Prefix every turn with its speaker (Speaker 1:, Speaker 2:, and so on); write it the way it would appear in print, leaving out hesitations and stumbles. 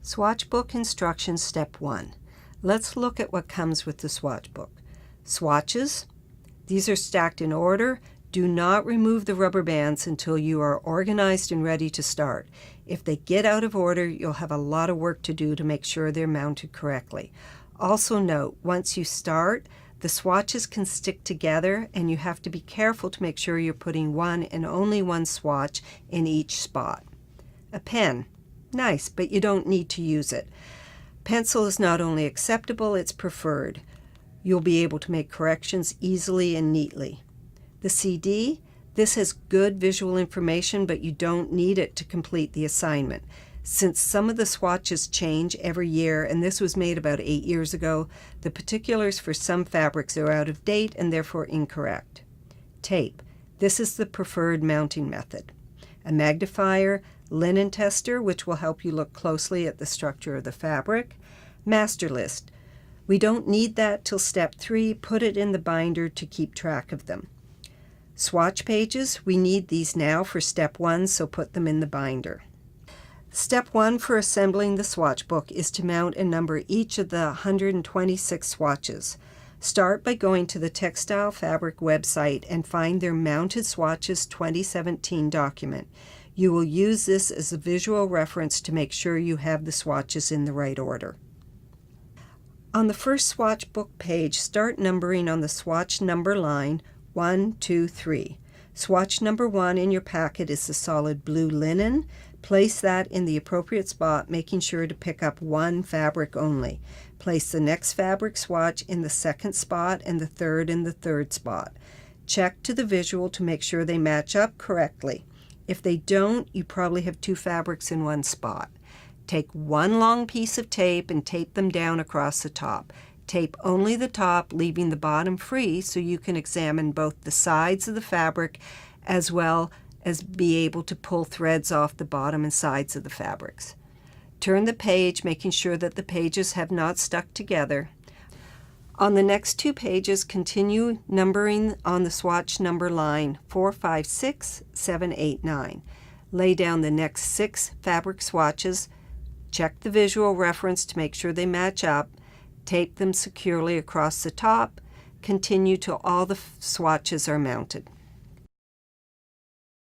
Speaker 1: Swatch Book Instructions Step 1. Let's look at what comes with the Swatch book. Swatches. These are stacked in order. Do not remove the rubber bands until you are organized and ready to start. If they get out of order, you'll have a lot of work to do to make sure they're mounted correctly. Also note, once you start, the swatches can stick together and you have to be careful to make sure you're putting one and only one swatch in each spot. A pen. Nice, but you don't need to use it. Pencil is not only acceptable, it's preferred. You'll be able to make corrections easily and neatly. The CD, this has good visual information, but you don't need it to complete the assignment. Since some of the swatches change every year, and this was made about 8 years ago, the particulars for some fabrics are out of date and therefore incorrect. Tape, this is the preferred mounting method. A magnifier, linen tester, which will help you look closely at the structure of the fabric. Master list. We don't need that till step 3. Put it in the binder to keep track of them. Swatch pages. We need these now for step 1, so put them in the binder. Step 1 for assembling the swatch book is to mount and number each of the 126 swatches. Start by going to the Textile Fabric website and find their Mounted Swatches 2017 document. You will use this as a visual reference to make sure you have the swatches in the right order. On the first swatch book page, start numbering on the swatch number line 1, 2, 3. Swatch number 1 in your packet is the solid blue linen. Place that in the appropriate spot, making sure to pick up one fabric only. Place the next fabric swatch in the second spot and the third in the third spot. Check to the visual to make sure they match up correctly. If they don't, you probably have 2 fabrics in one spot. Take one long piece of tape and tape them down across the top. Tape only the top, leaving the bottom free so you can examine both the sides of the fabric as well as be able to pull threads off the bottom and sides of the fabrics. Turn the page, making sure that the pages have not stuck together. On the next 2 pages, continue numbering on the swatch number line 4, 5, 6, 7, 8, 9. Lay down the next 6 fabric swatches. Check the visual reference to make sure they match up. Tape them securely across the top. Continue till all the swatches are mounted.